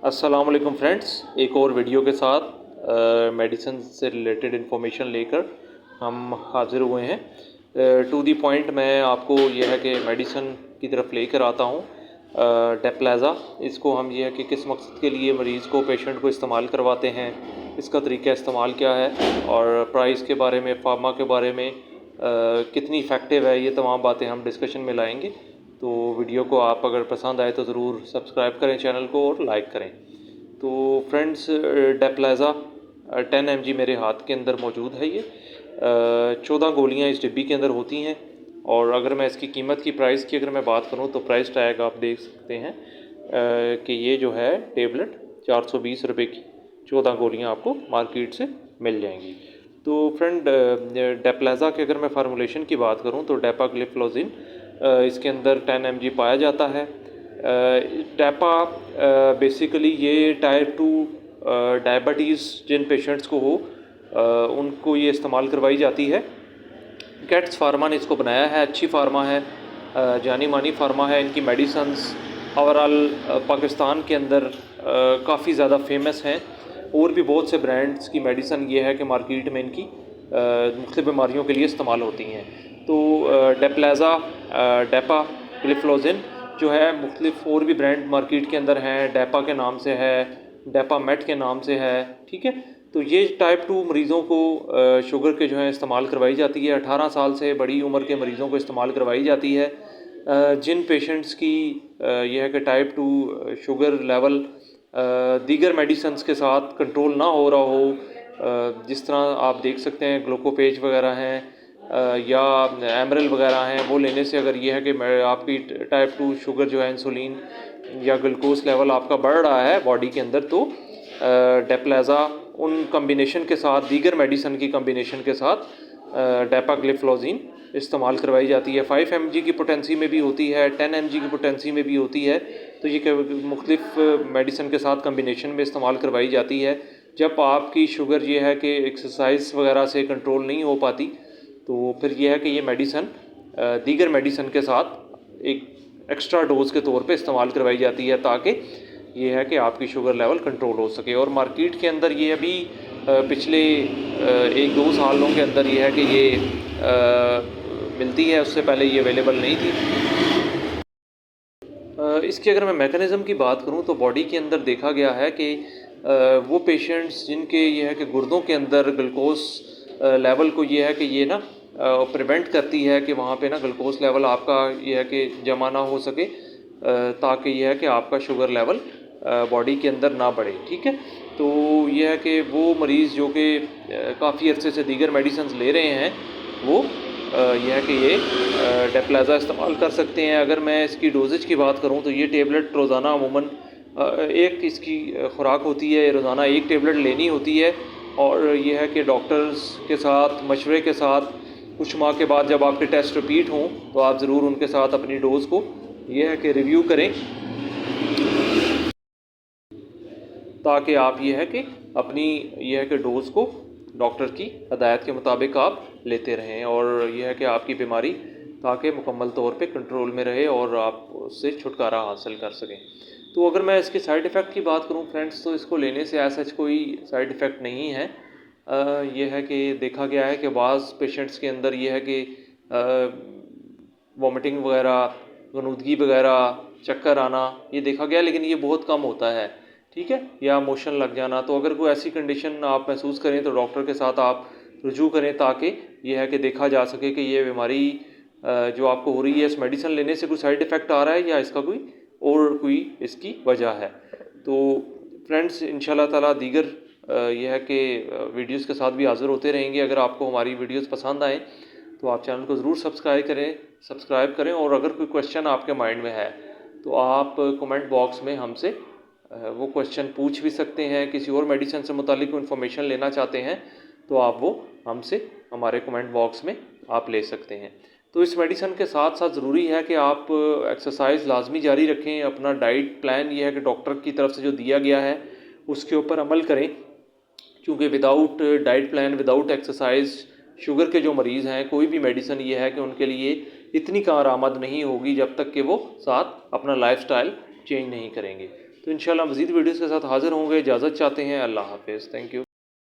अस्सलाम वालेकुम फ्रेंड्स, एक और वीडियो के साथ मेडिसिन से रिलेटेड इन्फॉर्मेशन लेकर हम हाज़िर हुए हैं। टू दी पॉइंट मैं आपको यह है कि मेडिसिन की तरफ लेकर आता हूँ। डेप्लेज़ा, इसको हम यह है कि किस मकसद के लिए मरीज़ को पेशेंट को इस्तेमाल करवाते हैं, इसका तरीका इस्तेमाल क्या है और प्राइस के बारे में, फार्मा के बारे में कितनी इफ़ेक्टिव है, ये तमाम बातें हम डिस्कशन में लाएंगे। तो वीडियो को आप अगर पसंद आए तो ज़रूर सब्सक्राइब करें चैनल को और लाइक करें। तो फ्रेंड्स, डेप्लेज़ा 10 mg मेरे हाथ के अंदर मौजूद है। ये 14 गोलियां इस डिब्बी के अंदर होती हैं और अगर मैं इसकी कीमत की प्राइस की अगर मैं बात करूं तो प्राइस टैग आप देख सकते हैं कि ये जो है टेबलेट 420 रुपये की 14 गोलियां आपको मार्केट से मिल जाएंगी। तो फ्रेंड, डेप्लेज़ा के अगर मैं फार्मूलेशन की बात करूं तो डेपाग्लिफ्लोजिन इसके अंदर 10 mg पाया जाता है। डेपा बेसिकली ये टाइप 2 डायबिटीज़ जिन पेशेंट्स को हो उनको ये इस्तेमाल करवाई जाती है। गेट्स फार्मा ने इसको बनाया है, अच्छी फार्मा है, जानी मानी फार्मा है। इनकी मेडिसन्स ओवरऑल पाकिस्तान के अंदर काफ़ी ज़्यादा फेमस हैं और भी बहुत से ब्रांड्स की मेडिसन ये है कि मार्केट में इनकी मुख्तलिफ़ बीमारियों के लिए इस्तेमाल होती हैं। तो डेप्लेज़ा, डेपाग्लिफ्लोजिन जो है मुख्तलिफ़ और भी ब्रांड मार्केट के अंदर हैं। डेपा के नाम से है, डेपामेट के नाम से है, ठीक है। तो ये टाइप 2 मरीज़ों को शुगर के जो है इस्तेमाल करवाई जाती है। 18 साल से बड़ी उम्र के मरीज़ों को इस्तेमाल करवाई जाती है। जिन पेशेंट्स की यह है कि टाइप 2 शुगर लेवल दीगर मेडिसिन्स के साथ कंट्रोल ना हो रहा हो, जिस तरह आप देख सकते हैं ग्लूकोपेज वगैरह हैं या एमरल वगैरह हैं, वो लेने से अगर ये है कि आपकी टाइप 2 शुगर जो है, इंसुलिन या ग्लूकोज लेवल आपका बढ़ रहा है बॉडी के अंदर, तो डेप्लेज़ा उन कम्बिनेशन के साथ, दीगर मेडिसिन की कम्बिनेशन के साथ डेपाग्लिफ्लोजिन इस्तेमाल करवाई जाती है। 5 mg की पोटेंसी में भी होती है, 10 mg की पोटेंसी में भी होती है। तो ये मुख्तलिफ मेडिसिन के साथ कम्बिनेशन में इस्तेमाल करवाई जाती है। जब आपकी शुगर ये है कि एक्सरसाइज वगैरह से कंट्रोल नहीं हो पाती, तो फिर यह है कि ये मेडिसन दीगर मेडिसिन के साथ एक एक्स्ट्रा डोज के तौर पे इस्तेमाल करवाई जाती है ताकि ये है कि आपकी शुगर लेवल कंट्रोल हो सके। और मार्केट के अंदर ये अभी पिछले 1-2 सालों के अंदर ये है कि ये मिलती है, उससे पहले ये अवेलेबल नहीं थी। इसकी अगर मैं मैकेनिज़्म की बात करूं तो बॉडी के अंदर देखा गया है कि वो पेशेंट्स जिनके ये है कि गुर्दों के अंदर ग्लूकोज लेवल को ये है कि ये ना प्रिवेंट करती है कि वहाँ पे ना ग्लूकोज लेवल आपका ये है कि जमा ना हो सके, ताकि ये है कि आपका शुगर लेवल बॉडी के अंदर ना बढ़े, ठीक है। तो ये है कि वो मरीज़ जो कि काफ़ी अरसे से दीगर मेडिसिन ले रहे हैं, वो यह है कि ये डेप्लेज़ा इस्तेमाल कर सकते हैं। अगर मैं इसकी डोजेज की बात करूं तो ये टेबलेट रोज़ाना अमूमन एक इसकी खुराक होती है, रोज़ाना एक टेबलेट लेनी होती है। और यह है कि डॉक्टर्स के साथ मशवरे के साथ कुछ माह के बाद जब आपके टेस्ट रिपीट हों तो आप ज़रूर उनके साथ अपनी डोज़ को यह है कि रिव्यू करें, ताकि आप ये है कि अपनी ये है कि डोज़ को डॉक्टर की हदायत के मुताबिक आप लेते रहें और यह है कि आपकी बीमारी ताकि मुकम्मल तौर पे कंट्रोल में रहे और आप उससे छुटकारा हासिल कर सकें। तो अगर मैं इसके साइड इफ़ेक्ट की बात करूं फ्रेंड्स, तो इसको लेने से ऐसा कोई साइड इफ़ेक्ट नहीं है। यह है कि देखा गया है कि बाज़ पेशेंट्स के अंदर यह है कि वॉमिटिंग वगैरह, गनुदगी वगैरह, चक्कर आना, ये देखा गया, लेकिन ये बहुत कम होता है, ठीक है, या मोशन लग जाना। तो अगर कोई ऐसी कंडीशन आप महसूस करें तो डॉक्टर के साथ आप रुजू करें, ताकि ये है कि देखा जा सके कि ये बीमारी जो आपको हो रही है, इस मेडिसिन लेने से कोई साइड इफ़ेक्ट आ रहा है या इसका कोई इसकी वजह है। तो फ्रेंड्स, इंशाल्लाह ताला दीगर यह है कि वीडियोस के साथ भी हाज़िर होते रहेंगे। अगर आपको हमारी वीडियोस पसंद आएँ तो आप चैनल को ज़रूर सब्सक्राइब करें और अगर कोई क्वेश्चन आपके माइंड में है तो आप कमेंट बॉक्स में हमसे वो क्वेश्चन पूछ भी सकते हैं। किसी और मेडिसिन से मुतालिक इन्फॉर्मेशन लेना चाहते हैं तो आप वो हमसे हमारे कमेंट बॉक्स में आप ले सकते हैं। तो इस मेडिसिन के साथ साथ ज़रूरी है कि आप एक्सरसाइज लाजमी जारी रखें। अपना डाइट प्लान ये है कि डॉक्टर की तरफ से जो दिया गया है उसके ऊपर अमल करें, क्योंकि without diet plan, without exercise, sugar के जो मरीज़ हैं, कोई भी मेडिसिन ये है कि उनके लिए इतनी कारआमद नहीं होगी जब तक कि वो साथ अपना लाइफस्टाइल चेंज नहीं करेंगे। तो इंशाल्लाह मज़ीद वीडियोज़ के साथ हाज़िर होंगे। इजाज़त चाहते हैं। अल्लाह हाफ़िज़। Thank you.